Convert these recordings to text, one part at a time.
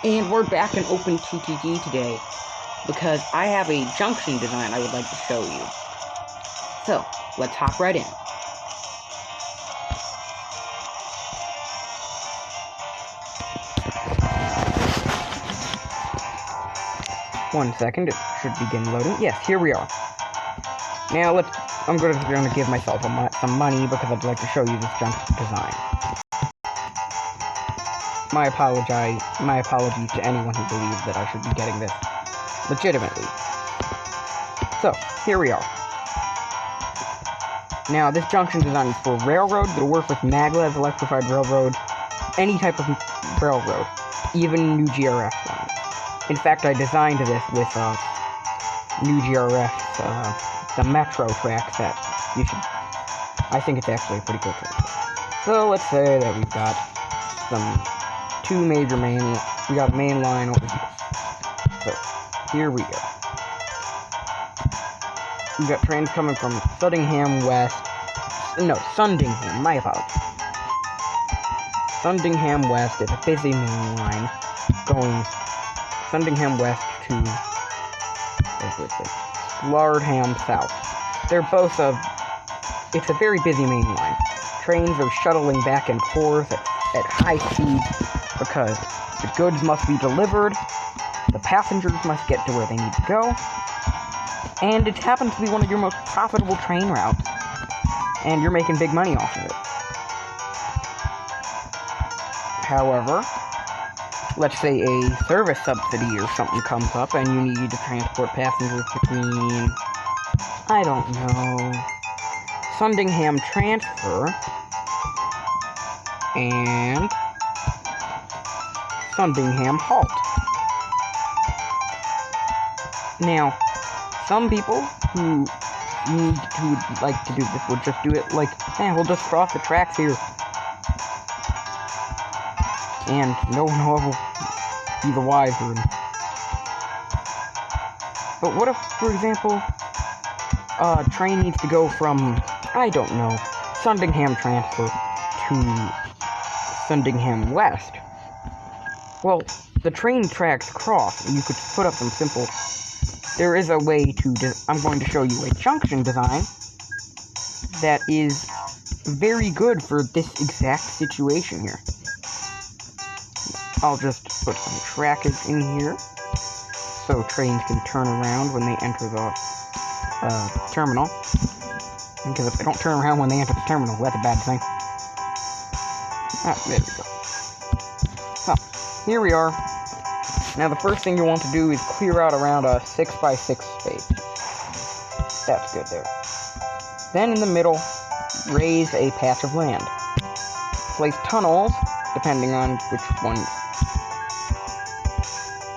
And we're back in OpenTTD today because I have a junction design I would like to show you. So, let's hop right in. One second, it should begin loading. Yes, here we are. Now I'm going to give myself some money because I'd like to show you this junction design. My apologies to anyone who believes that I should be getting this legitimately. So, here we are. Now, this junction design is for railroad. It'll work with maglevs, electrified railroad, any type of railroad, even new GRF ones. In fact, I designed this with new GRF, the Metro track set. I think it's actually a pretty cool track. So, let's say that we've got we got a main line over here. So, here we go. We got trains coming from Sundingham, my apologies. Sundingham West is a busy main line going Sundingham West to Lardham South. They're both it's a very busy main line. Trains are shuttling back and forth at high speeds because the goods must be delivered, the passengers must get to where they need to go, and it happens to be one of your most profitable train routes, and you're making big money off of it. However, let's say a service subsidy or something comes up and you need to transport passengers between, I don't know, Sundingham Transfer and Sundingham Halt. Now, some people who would like to do this would just do it like, we'll just cross the tracks here, and no one will be the wiser. But what if, for example, a train needs to go from, I don't know, Sundingham Transfer to Sundingham West? Well, the train tracks cross, and you could put up some simple... There is a way I'm going to show you a junction design that is very good for this exact situation here. I'll just put some trackage in here so trains can turn around when they enter the terminal. Because if they don't turn around when they enter the terminal, that's a bad thing. There we go. So, here we are. Now, the first thing you want to do is clear out around a 6x6 space. That's good there. Then, in the middle, raise a patch of land. Place tunnels, depending on which one.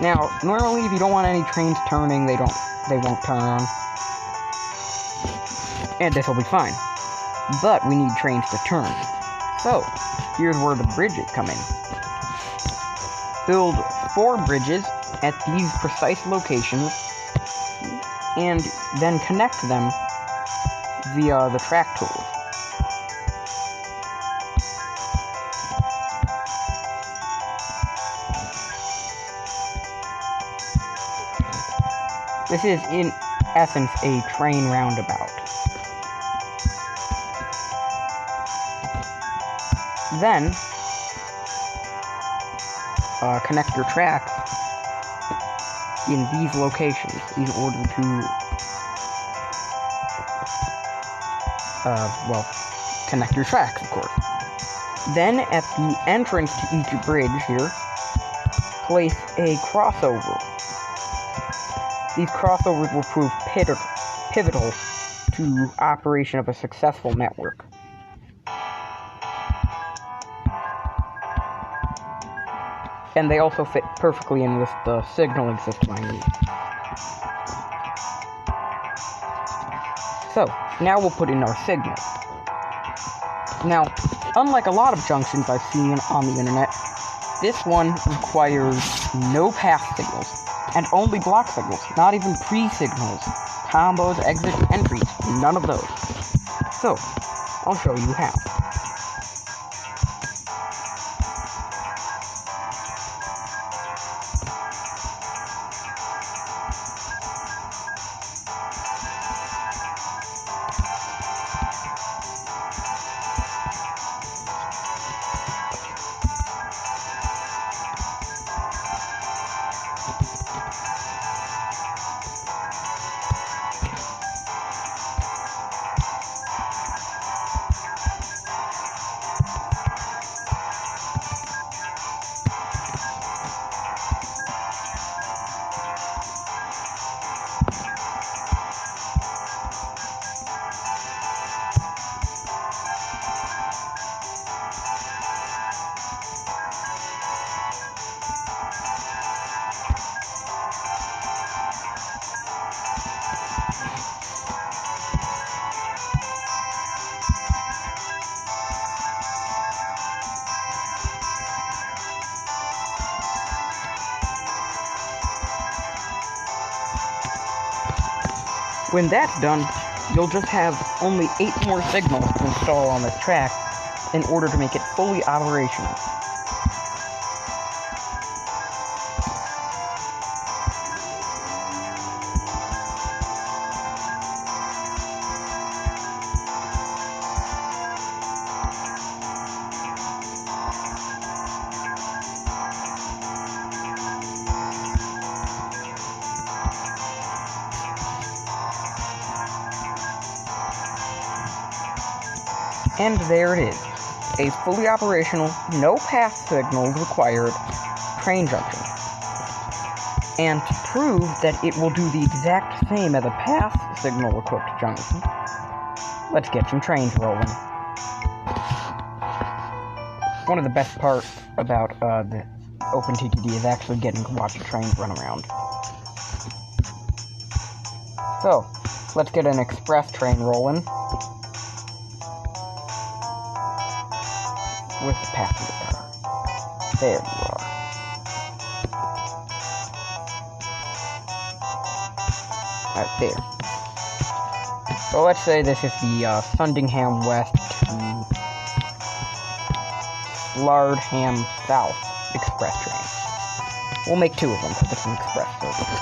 Now, normally, if you don't want any trains turning, they won't turn. And this will be fine. But we need trains to turn. So, here's where the bridges come in. Build 4 bridges at these precise locations, and then connect them via the track tools. This is, in essence, a train roundabout. Then, connect your tracks in these locations in order to, connect your tracks, of course. Then, at the entrance to each bridge here, place a crossover. These crossovers will prove pivotal to operation of a successful network. And they also fit perfectly in with the signaling system I need. So, now we'll put in our signal. Now, unlike a lot of junctions I've seen on the internet, this one requires no pass signals, and only block signals, not even pre-signals, combos, exit, entries, none of those. So, I'll show you how. When that's done, you'll just have only 8 more signals to install on this track in order to make it fully operational. And there it is, a fully operational, no path signals required train junction. And to prove that it will do the exact same as a path signal equipped junction, let's get some trains rolling. One of the best parts about the OpenTTD is actually getting to watch the trains run around. So, let's get an express train rolling. With the passenger car. There you are. Right there. So let's say this is the Sundingham West to Slardham South express train. We'll make 2 of them because it's an express service.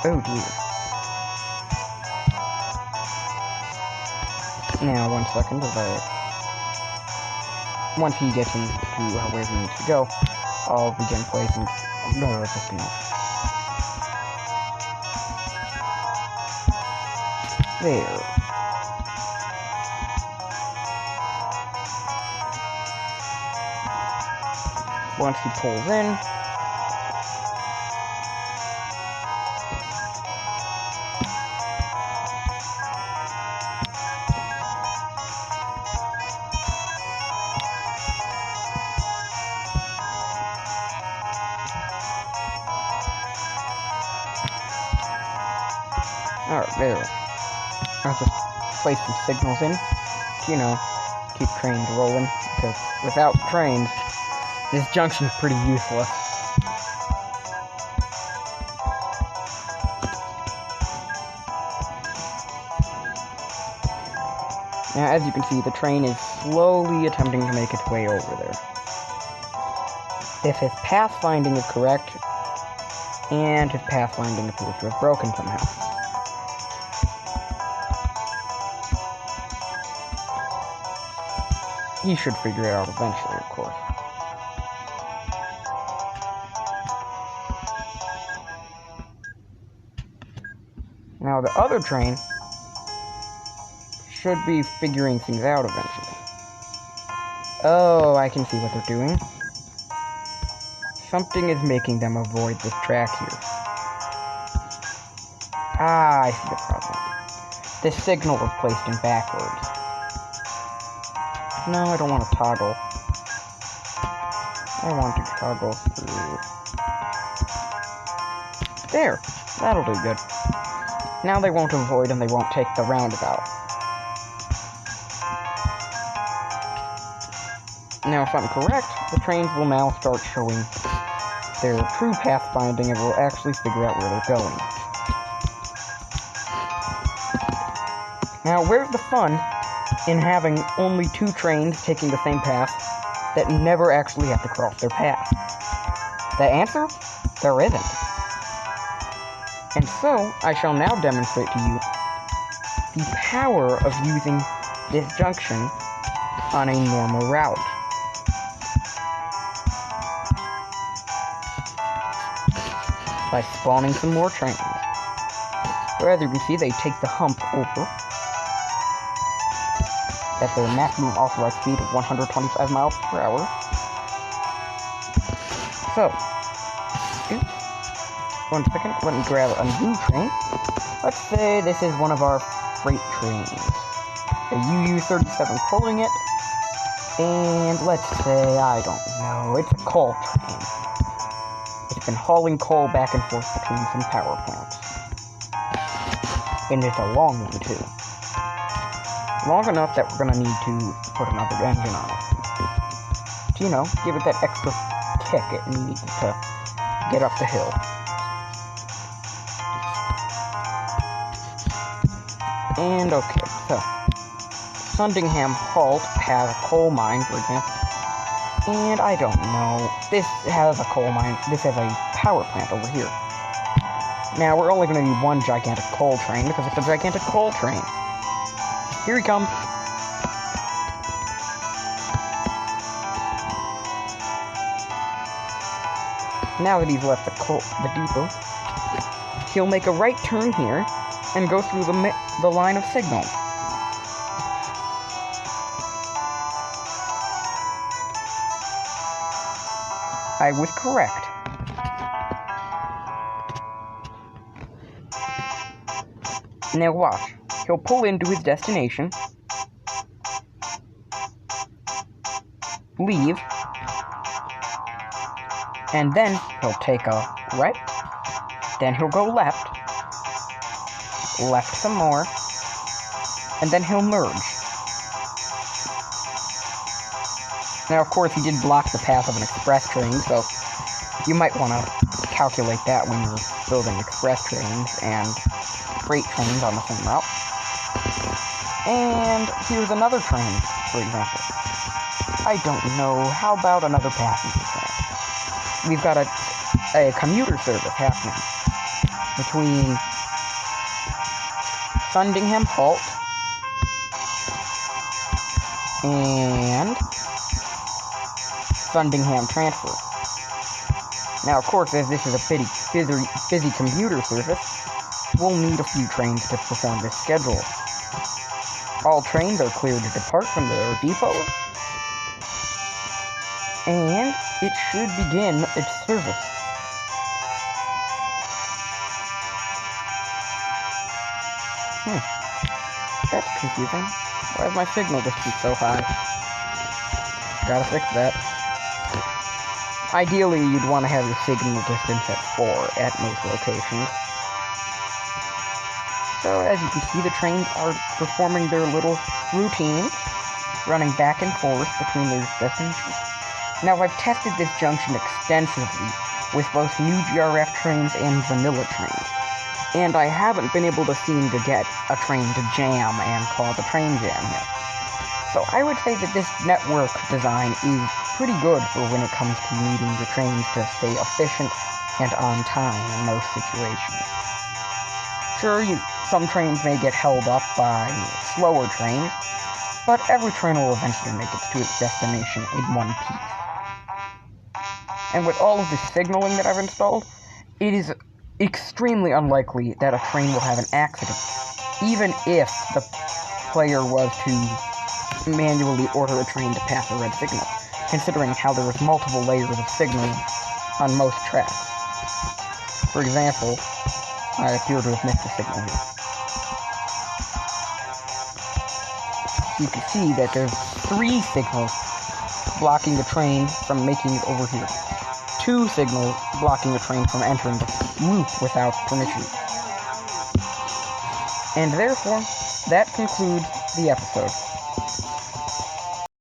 Oh dear. Now, 1 second, once he gets into where he needs to go, I'll begin placing. No, it's just there. Once he pulls in, alright, there. I'll just place some signals in to, keep trains rolling, because without trains, this junction's pretty useless. Now, as you can see, the train is slowly attempting to make its way over there. If his pathfinding is correct, and his pathfinding appears to have broken somehow. He should figure it out eventually, of course. Now, the other train should be figuring things out eventually. Oh, I can see what they're doing. Something is making them avoid this track here. Ah, I see the problem. This signal was placed in backwards. No, I don't want to toggle. I want to toggle through. There! That'll do good. Now they won't avoid and they won't take the roundabout. Now, if I'm correct, the trains will now start showing their true pathfinding and will actually figure out where they're going. Now, where's the fun in having only 2 trains taking the same path that never actually have to cross their path? The answer? There isn't. And so, I shall now demonstrate to you the power of using this junction on a normal route. By spawning some more trains. So as you can see, they take the hump over at their maximum authorized speed of 125 miles per hour. So, oops, 1 second, let me grab a new train. Let's say this is one of our freight trains. A UU-37 pulling it, and let's say, I don't know, it's a coal train. It's been hauling coal back and forth between some power plants. And it's a long one, too. Long enough that we're gonna need to put another engine on it. To, give it that extra kick it needed to get up the hill. And okay, so Sundingham Halt has a coal mine, for example. And I don't know. This has a coal mine. This has a power plant over here. Now, we're only going to need one gigantic coal train, because it's a gigantic coal train. Here he comes. Now that he's left the depot, he'll make a right turn here, and go through the line of signals. I was correct. Now watch. He'll pull into his destination, leave, and then he'll take a right, then he'll go left some more, and then he'll merge. Now, of course, he did block the path of an express train, so you might want to calculate that when you're building express trains and freight trains on the same route. And here's another train, for example. I don't know, how about another passenger train? We've got a commuter service happening between Sundingham Halt and Sundingham Transfer. Now, of course, as this is a busy commuter service, we'll need a few trains to perform this schedule. All trains are cleared to depart from their depots, and it should begin its service. That's confusing. Why is my signal distance so high? Gotta fix that. Ideally, you'd want to have your signal distance at 4 at most locations. So, as you can see, the trains are performing their little routines, running back and forth between their destinations. Now, I've tested this junction extensively with both new GRF trains and vanilla trains, and I haven't been able to seem to get a train to jam and cause a train jam here. So I would say that this network design is pretty good for when it comes to needing your trains to stay efficient and on time in most situations. Sure, some trains may get held up by slower trains, but every train will eventually make it to its destination in one piece. And with all of the signaling that I've installed, it is extremely unlikely that a train will have an accident, even if the player was to manually order a train to pass a red signal, considering how there was multiple layers of signaling on most tracks. For example, I appear to have missed a signal here. You can see that there's 3 signals blocking the train from making it over here. 2 signals blocking the train from entering the loop without permission. And therefore, that concludes the episode.